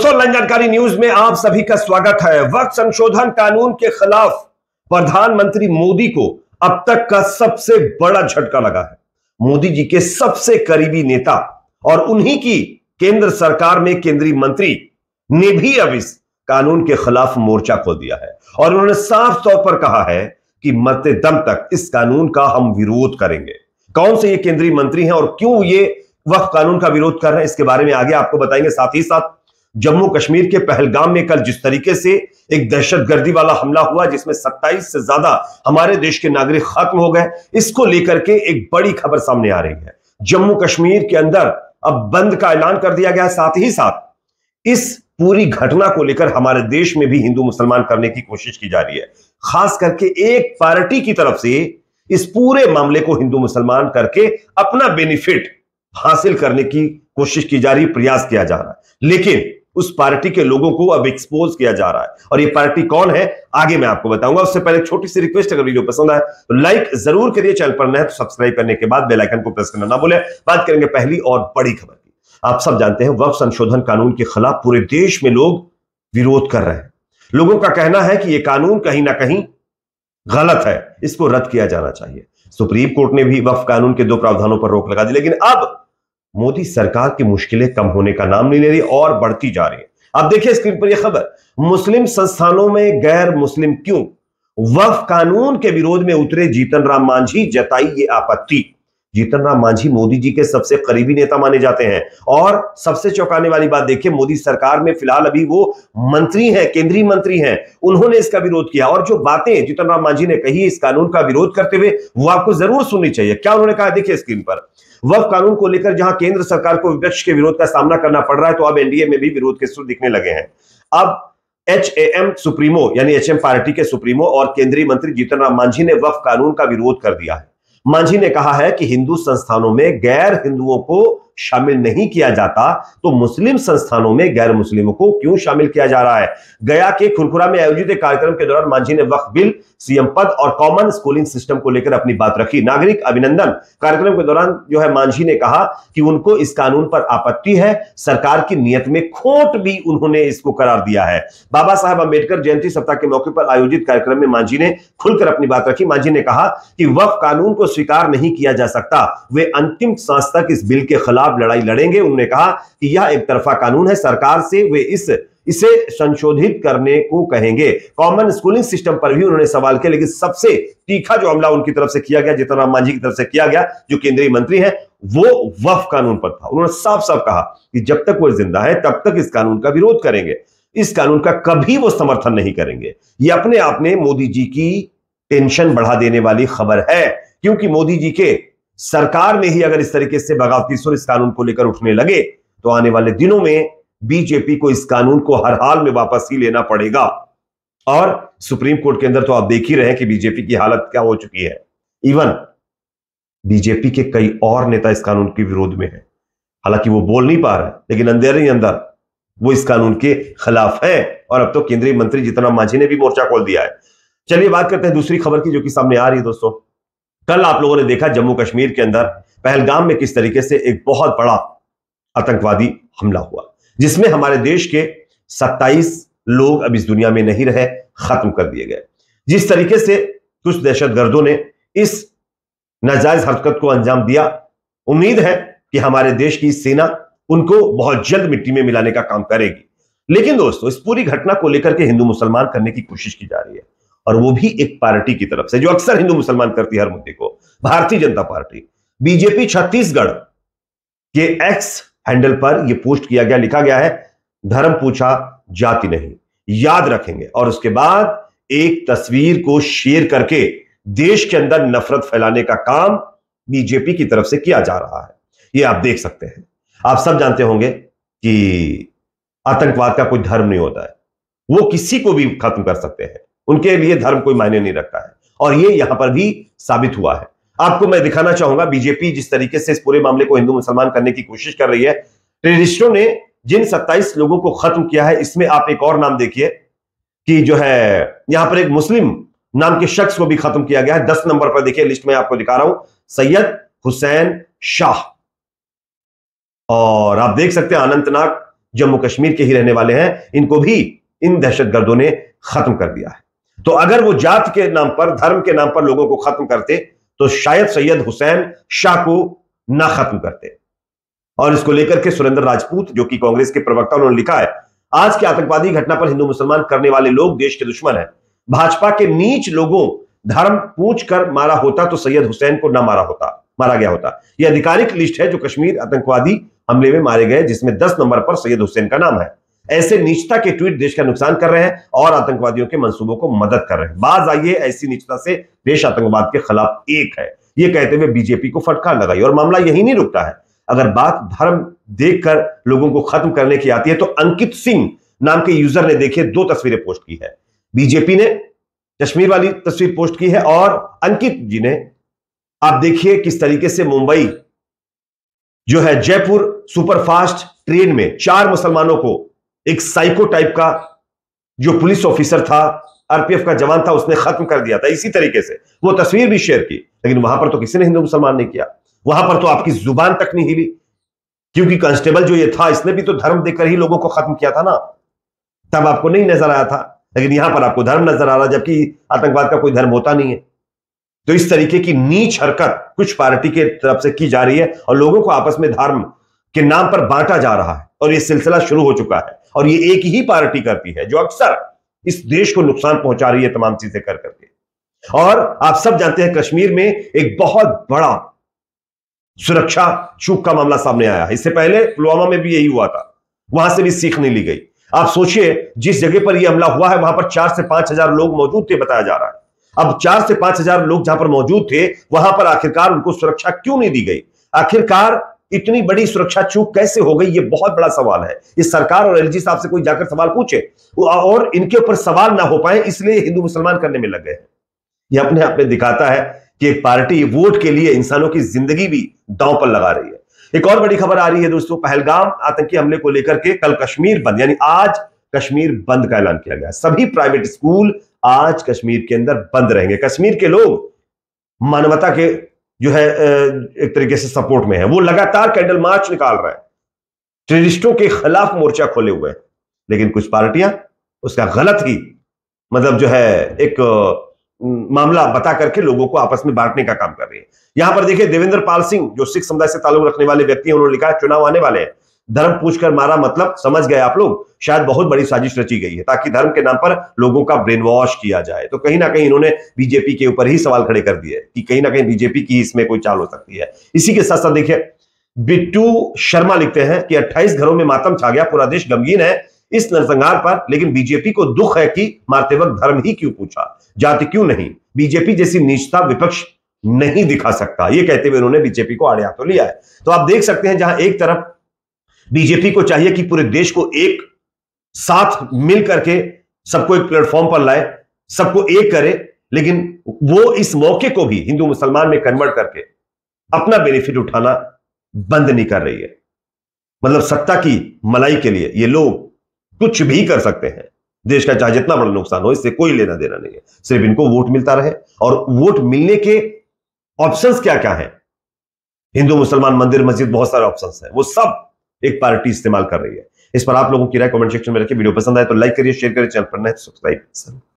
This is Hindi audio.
दोस्तों, लंच जानकारी न्यूज में आप सभी का स्वागत है। वक्त संशोधन कानून के खिलाफ प्रधानमंत्री मोदी को अब तक का सबसे बड़ा झटका लगा है। मोदी जी के सबसे करीबी नेता और उन्हीं की केंद्र सरकार में केंद्रीय मंत्री ने भी अब इस कानून के खिलाफ मोर्चा खोल दिया है और उन्होंने साफ तौर पर कहा है कि मरते दम तक इस कानून का हम विरोध करेंगे। कौन से ये केंद्रीय मंत्री हैं और क्यों ये वक्फ कानून का विरोध कर रहे हैं, इसके बारे में आगे आपको बताएंगे। साथ ही साथ जम्मू कश्मीर के पहलगाम में कल जिस तरीके से एक दहशतगर्दी वाला हमला हुआ जिसमें 27 से ज्यादा हमारे देश के नागरिक खत्म हो गए, इसको लेकर के एक बड़ी खबर सामने आ रही है। जम्मू कश्मीर के अंदर अब बंद का ऐलान कर दिया गया है। साथ ही साथ इस पूरी घटना को लेकर हमारे देश में भी हिंदू मुसलमान करने की कोशिश की जा रही है। खास करके एक पार्टी की तरफ से इस पूरे मामले को हिंदू मुसलमान करके अपना बेनिफिट हासिल करने की कोशिश की जा रही, प्रयास किया जा रहा है। लेकिन उस पार्टी के लोगों को अब एक्सपोज किया जा रहा है और ये पार्टी कौन है आगे मैं आपको बताऊंगा। उससे पहले एक छोटी सी रिक्वेस्ट, अगर वीडियो पसंद आए तो लाइक जरूर करिए, चैनल पर नए हैं तो सब्सक्राइब करने के बाद बेल आइकन को प्रेस करना ना भूलें। बात करेंगे पहली और बड़ी खबर की। आप सब जानते हैं वक्फ संशोधन कानून के खिलाफ पूरे देश में लोग विरोध कर रहे हैं। लोगों का कहना है कि यह कानून कहीं ना कहीं गलत है, इसको रद्द किया जाना चाहिए। सुप्रीम कोर्ट ने भी वक्फ कानून के 2 प्रावधानों पर रोक लगा दी, लेकिन अब मोदी सरकार की मुश्किलें कम होने का नाम नहीं ले रही और बढ़ती जा रही है। अब देखिए स्क्रीन पर यह खबर, मुस्लिम संस्थानों में गैर मुस्लिम क्यों? वक्फ कानून के विरोध में उतरे जीतन राम मांझी, जताई ये आपत्ति। जीतन राम मांझी मोदी जी के सबसे करीबी नेता माने जाते हैं और सबसे चौंकाने वाली बात देखिए, मोदी सरकार में फिलहाल अभी वो मंत्री हैं, केंद्रीय मंत्री हैं। उन्होंने इसका विरोध किया और जो बातें जीतन राम मांझी ने कही इस कानून का विरोध करते हुए, वो आपको जरूर सुननी चाहिए। क्या उन्होंने कहा देखिए स्क्रीन पर। वक्फ कानून को लेकर जहां केंद्र सरकार को विपक्ष के विरोध का सामना करना पड़ रहा है, तो अब एनडीए में भी विरोध के सुर दिखने लगे हैं। अब एचएएम सुप्रीमो यानी एचएम पार्टी के सुप्रीमो और केंद्रीय मंत्री जीतन राम मांझी ने वक्फ कानून का विरोध कर दिया है। मांझी ने कहा है कि हिंदू संस्थानों में गैर हिंदुओं को शामिल नहीं किया जाता, तो मुस्लिम संस्थानों में गैर मुस्लिमों को क्यों शामिल किया जा रहा है। गया के खुरखुरा में आयोजित एक कार्यक्रम के दौरान मांझी ने वक्फ बिल, सीएम पद और कॉमन स्कूलिंग सिस्टम को लेकर अपनी बात रखी। नागरिक अभिनंदन कार्यक्रम के दौरान जो है मांझी ने कहा कि उनको इस कानून पर आपत्ति है, सरकार की नीयत में खोट भी उन्होंने इसको करार दिया है। बाबा साहब अंबेडकर जयंती सप्ताह के मौके पर आयोजित कार्यक्रम में मांझी ने खुलकर अपनी बात रखी। मांझी ने कहा कि वक्फ कानून को स्वीकार नहीं किया जा सकता, वे अंतिम सांस तक इस बिल के खिलाफ लड़ाई लड़ेंगे। उन्होंने कहा कि यह एक तरफा कानून है, सरकार से वे इसे संशोधित करने को कहेंगे। कॉमन स्कूलिंग सिस्टम पर भी उन्होंने सवाल किया, लेकिन सबसे तीखा जो हमला उनकी तरफ से किया गया, जीतन राम मांझी की तरफ से किया गया, जो केंद्रीय मंत्री हैं, वो वक्फ कानून पर था। उन्होंने साफ साफ कहा कि जब तक वो जिंदा है तब तक इस कानून का विरोध करेंगे, इस कानून का कभी वो समर्थन नहीं करेंगे। ये अपने आप में मोदी जी की टेंशन बढ़ा देने वाली खबर है, क्योंकि मोदी जी के सरकार में ही अगर इस तरीके से बगावती सुर इस कानून को लेकर उठने लगे तो आने वाले दिनों में बीजेपी को इस कानून को हर हाल में वापस ही लेना पड़ेगा। और सुप्रीम कोर्ट के अंदर तो आप देख ही रहे हैं कि बीजेपी की हालत क्या हो चुकी है। इवन बीजेपी के कई और नेता इस कानून के विरोध में हैं, हालांकि वो बोल नहीं पा रहे, लेकिन अंदर ही अंदर वो इस कानून के खिलाफ है। और अब तो केंद्रीय मंत्री जीतन राम मांझी ने भी मोर्चा खोल दिया है। चलिए बात करते हैं दूसरी खबर की, जो कि सामने आ रही है। दोस्तों, कल आप लोगों ने देखा जम्मू कश्मीर के अंदर पहलगाम में किस तरीके से एक बहुत बड़ा आतंकवादी हमला हुआ, जिसमें हमारे देश के 27 लोग अब इस दुनिया में नहीं रहे, खत्म कर दिए गए। जिस तरीके से कुछ दहशतगर्दों ने इस नाजायज हरकत को अंजाम दिया, उम्मीद है कि हमारे देश की सेना उनको बहुत जल्द मिट्टी में मिलाने का काम करेगी। लेकिन दोस्तों, इस पूरी घटना को लेकर के हिंदू मुसलमान करने की कोशिश की जा रही है, और वो भी एक पार्टी की तरफ से जो अक्सर हिंदू मुसलमान करती है हर मुद्दे को, भारतीय जनता पार्टी। बीजेपी छत्तीसगढ़ के एक्स हैंडल पर यह पोस्ट किया गया, लिखा गया है, धर्म पूछा जाति नहीं, याद रखेंगे। और उसके बाद एक तस्वीर को शेयर करके देश के अंदर नफरत फैलाने का काम बीजेपी की तरफ से किया जा रहा है। यह आप देख सकते हैं। आप सब जानते होंगे कि आतंकवाद का कोई धर्म नहीं होता है, वो किसी को भी खत्म कर सकते हैं, उनके लिए धर्म कोई मायने नहीं रखता है। और ये यहां पर भी साबित हुआ है। आपको मैं दिखाना चाहूंगा बीजेपी जिस तरीके से इस पूरे मामले को हिंदू मुसलमान करने की कोशिश कर रही है। टेररिस्टों ने जिन 27 लोगों को खत्म किया है, इसमें आप एक और नाम देखिए कि जो है यहां पर एक मुस्लिम नाम के शख्स को भी खत्म किया गया है। 10 नंबर पर देखिए, लिस्ट में आपको दिखा रहा हूं, सैयद हुसैन शाह। और आप देख सकते हैं अनंतनाग जम्मू कश्मीर के ही रहने वाले हैं, इनको भी इन दहशतगर्दों ने खत्म कर दिया है। तो अगर वो जात के नाम पर, धर्म के नाम पर लोगों को खत्म करते तो शायद सैयद हुसैन शाह को ना खत्म करते। और इसको लेकर के सुरेंद्र राजपूत, जो कि कांग्रेस के प्रवक्ता, उन्होंने लिखा है, आज की आतंकवादी घटना पर हिंदू मुसलमान करने वाले लोग देश के दुश्मन हैं। भाजपा के नीच लोगों धर्म पूछ कर मारा होता तो सैयद हुसैन को ना मारा गया होता। यह आधिकारिक लिस्ट है जो कश्मीर आतंकवादी हमले में मारे गए, जिसमें 10 नंबर पर सैयद हुसैन का नाम है। ऐसे नीचता के ट्वीट देश का नुकसान कर रहे हैं और आतंकवादियों के मंसूबों को मदद कर रहे हैं। बाज आइए, ऐसी नीचता से देश आतंकवाद के खिलाफ एक है, यह कहते हुए बीजेपी को फटकार लगाई। और मामला यही नहीं रुकता है। अगर बात धर्म देखकर लोगों को खत्म करने की आती है तो अंकित सिंह नाम के यूजर ने देखिए 2 तस्वीरें पोस्ट की है। बीजेपी ने कश्मीर वाली तस्वीर पोस्ट की है और अंकित जी ने, आप देखिए किस तरीके से मुंबई जो है जयपुर सुपरफास्ट ट्रेन में 4 मुसलमानों को एक साइको टाइप का जो पुलिस ऑफिसर था, आरपीएफ का जवान था, उसने खत्म कर दिया था। इसी तरीके से वो तस्वीर भी शेयर की, लेकिन वहां पर तो किसी ने हिंदू मुसलमान नहीं किया। वहां पर तो आपकी जुबान तक नहीं हिली, क्योंकि कांस्टेबल जो ये था, इसने भी तो धर्म देकर ही लोगों को खत्म किया था ना। तब आपको नहीं नजर आया था, लेकिन यहां पर आपको धर्म नजर आ रहा, जबकि आतंकवाद का कोई धर्म होता नहीं है। तो इस तरीके की नीच हरकत कुछ पार्टी के तरफ से की जा रही है और लोगों को आपस में धर्म के नाम पर बांटा जा रहा है और यह सिलसिला शुरू हो चुका है। और ये एक ही पार्टी करती है जो अक्सर इस देश को नुकसान पहुंचा रही है तमाम चीजें कर करके। और आप सब जानते हैं कश्मीर में एक बहुत बड़ा सुरक्षा चूक का मामला सामने आया है। इससे पहले पुलवामा में भी यही हुआ था, वहां से भी सीख नहीं ली गई। आप सोचिए, जिस जगह पर यह हमला हुआ है वहां पर 4 से 5 हजार लोग मौजूद थे, बताया जा रहा है। अब 4 से 5 हजार लोग जहां पर मौजूद थे, वहां पर आखिरकार उनको सुरक्षा क्यों नहीं दी गई? आखिरकार इतनी बड़ी सुरक्षा चूक कैसे हो गई? ये बहुत बड़ा सवाल है। इस सरकार और एलजी साहब से कोई जाकर सवाल पूछे और इनके ऊपर सवाल ना हो पाए, इसलिए हिंदू मुसलमान करने में लग गए हैं। यह अपने आप में दिखाता है कि एक पार्टी वोट के लिए इंसानों की जिंदगी भी दांव पर लगा रही है। एक और बड़ी खबर आ रही है दोस्तों, पहलगाम आतंकी हमले को लेकर के कल कश्मीर बंद, यानी आज कश्मीर बंद का ऐलान किया गया। सभी प्राइवेट स्कूल आज कश्मीर के अंदर बंद रहेंगे। कश्मीर के लोग मानवता के जो है एक तरीके से सपोर्ट में है, वो लगातार कैंडल मार्च निकाल रहे हैं, टेररिस्टों के खिलाफ मोर्चा खोले हुए हैं। लेकिन कुछ पार्टियां उसका गलत ही मतलब जो है एक मामला बता करके लोगों को आपस में बांटने का काम कर रही है। यहां पर देखिए, देवेंद्र पाल सिंह जो सिख समुदाय से ताल्लुक रखने वाले व्यक्ति हैं, उन्होंने लिखा है, चुनाव आने वाले हैं, धर्म पूछकर मारा मतलब समझ गए आप लोग, शायद बहुत बड़ी साजिश रची गई है ताकि धर्म के नाम पर लोगों का ब्रेन वॉश किया जाए। तो कहीं ना कहीं इन्होंने बीजेपी के ऊपर ही सवाल खड़े कर दिए कि कहीं ना कहीं बीजेपी की इसमें कोई चाल हो सकती है। इसी के साथ साथ देखिए, बिट्टू शर्मा लिखते हैं कि 28 घरों में मातम छा गया, पूरा देश गमगीन है इस नरसंहार पर, लेकिन बीजेपी को दुख है कि मारते वक्त धर्म ही क्यों पूछा, जाति क्यों नहीं। बीजेपी जैसी नीचता विपक्ष नहीं दिखा सकता, ये कहते हुए उन्होंने बीजेपी को आड़े हाथों लिया है। तो आप देख सकते हैं, जहां एक तरफ बीजेपी को चाहिए कि पूरे देश को एक साथ मिल करके सबको एक प्लेटफॉर्म पर लाए, सबको एक करे, लेकिन वो इस मौके को भी हिंदू मुसलमान में कन्वर्ट करके अपना बेनिफिट उठाना बंद नहीं कर रही है। मतलब सत्ता की मलाई के लिए ये लोग कुछ भी कर सकते हैं, देश का चाहे जितना बड़ा नुकसान हो, इससे कोई लेना देना नहीं है। सिर्फ इनको वोट मिलता रहे, और वोट मिलने के ऑप्शंस क्या क्या हैं? हिंदू मुसलमान, मंदिर मस्जिद, बहुत सारे ऑप्शंस हैं, वो सब एक पार्टी इस्तेमाल कर रही है। इस पर आप लोगों की राय कमेंट सेक्शन में रखिए। वीडियो पसंद आए तो लाइक करिए, शेयर करिए, चैनल पर नए सब्सक्राइब।